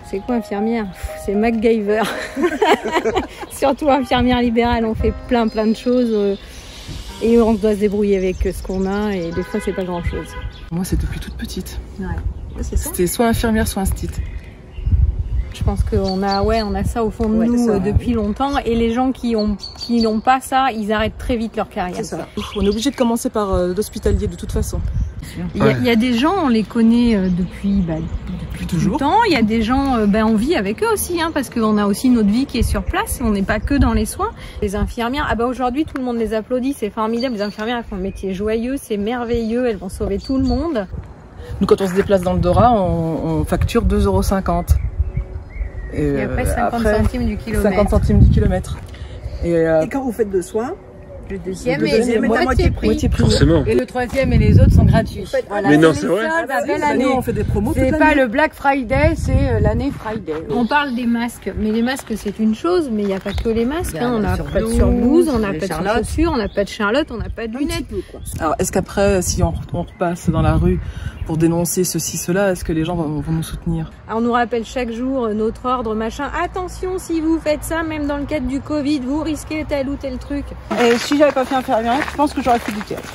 C'est quoi infirmière? C'est MacGyver. Surtout infirmière libérale, on fait plein de choses et on doit se débrouiller avec ce qu'on a et des fois c'est pas grand chose. Moi c'est depuis toute petite. Ouais. C'est ça. C'était soit infirmière soit instit. Je pense qu'on a ça au fond de nous depuis longtemps et les gens qui n'ont pas ça, ils arrêtent très vite leur carrière. Ça. On est obligé de commencer par l'hospitalier de toute façon. Il y a des gens, on les connaît depuis toujours. Il y a des gens, on vit avec eux aussi, hein, parce qu'on a aussi notre vie qui est sur place, on n'est pas que dans les soins. Les infirmières, aujourd'hui tout le monde les applaudit, c'est formidable. Les infirmières, elles font un métier joyeux, c'est merveilleux, elles vont sauver tout le monde. Nous, quand on se déplace dans le Dora, on facture 2,50 €. Et après 50 centimes du kilomètre. 50 centimes du kilomètre. Et quand vous faites de soins, le deuxième est à moitié prix. Forcément. Et le troisième et les autres sont gratuits. Voilà. Mais non, c'est vrai. Nous, on fait des promos. C'est pas le Black Friday, c'est l'année Friday. On parle des masques, mais les masques c'est une chose, mais il n'y a pas que les masques. On n'a pas de surblouse, on n'a pas de chaussures, on n'a pas de Charlotte, on n'a pas de lunettes. Alors, est-ce qu'après, si on repasse dans la rue pour dénoncer ceci, cela, est-ce que les gens vont nous soutenir? Alors, on nous rappelle chaque jour notre ordre, machin. Attention, si vous faites ça, même dans le cadre du Covid, vous risquez tel ou tel truc. Et si j'avais pas fait infirmière, je pense que j'aurais fait du théâtre.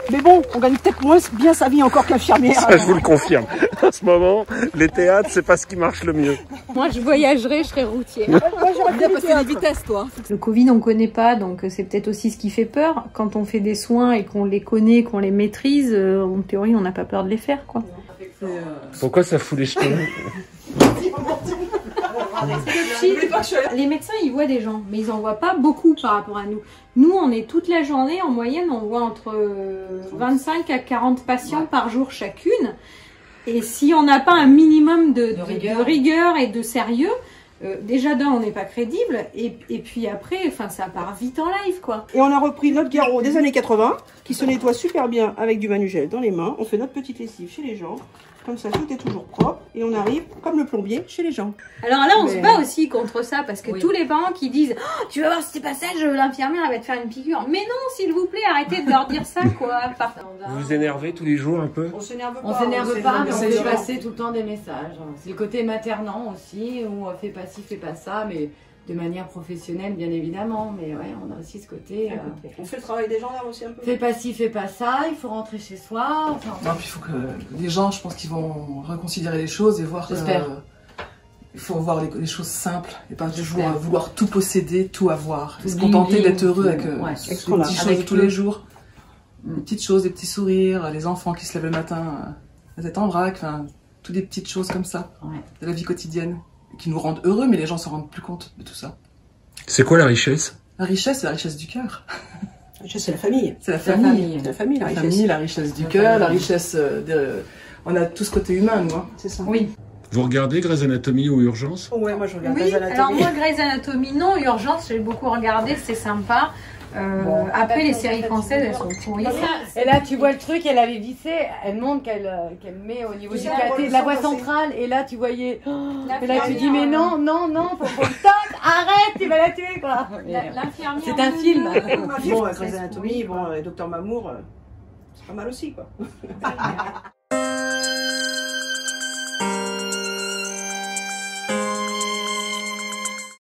Mais bon, on gagne peut-être moins bien sa vie encore qu'infirmière. Ça, je vous le confirme. En ce moment, les théâtres, c'est pas ce qui marche le mieux. Moi, je voyagerai, je serai routière. Moi, j'aurais bien passer les vitesses, toi. Le Covid, on connaît pas, donc c'est peut-être aussi ce qui fait peur. Quand on fait des soins et qu'on les connaît, qu'on les maîtrise, en théorie, on n'a pas peur de les faire, quoi. Pourquoi ça fout les jetons? Les médecins, ils voient des gens, mais ils en voient pas beaucoup par rapport à nous. Nous, on est toute la journée, en moyenne, on voit entre 25 à 40 patients par jour chacune. Et si on n'a pas un minimum de rigueur et de sérieux, déjà d'un, on n'est pas crédible, et puis après, ça part vite en live, quoi. Et on a repris notre garrot des années 80, qui se nettoie super bien avec du Manugel dans les mains. On fait notre petite lessive chez les gens. Comme ça, tout est toujours propre et on arrive, comme le plombier, chez les gens. Alors là, on se bat aussi contre ça parce que tous les parents qui disent oh, tu vas voir si c'est pas sage, l'infirmière elle va te faire une piqûre. Mais non, s'il vous plaît, arrêtez de leur dire ça, quoi. Vous vous énervez tous les jours un peu? On s'énerve pas. On s'énerve pas, mais on fait passer tout le temps des messages. C'est le côté maternant aussi, où on fait pas ci, fait pas ça, mais de manière professionnelle, bien évidemment. Mais ouais, on a aussi ce côté. On fait le travail des gendarmes aussi un peu. Fais pas ci, fais pas ça, il faut rentrer chez soi. Enfin, non, puis il faut que les gens, je pense qu'ils vont reconsidérer les choses et voir il faut voir les choses simples et pas toujours vouloir tout posséder, tout avoir. Et se contenter d'être heureux avec les petites choses de tous les jours. Les petites choses, des petits sourires, les enfants qui se lèvent le matin, la tête en vrac, toutes des petites choses comme ça, de la vie quotidienne, qui nous rendent heureux, mais les gens s'en rendent plus compte de tout ça. C'est quoi la richesse? La richesse, c'est la richesse du cœur. La richesse, c'est la famille. C'est la famille. C'est la famille, la richesse. La famille, la richesse du cœur, la richesse on a tout ce côté humain, nous. C'est ça. Oui. Vous regardez Grey's Anatomy ou Urgence? Ouais, moi je regarde Grey's Anatomy. Alors moi, Grey's Anatomy, non. Urgence, j'ai beaucoup regardé, c'est sympa. Après, les séries françaises, elles sont pourries. Et là, tu vois le truc, elle avait vissé, elle montre qu'elle met au niveau du caté de la voie centrale, et là, tu voyais, et là, tu dis, mais non, faut qu'on stop, arrête, tu vas la tuer, quoi. C'est un film. Bon, Grey's Anatomy, bon, Docteur Mamour, c'est pas mal aussi, quoi.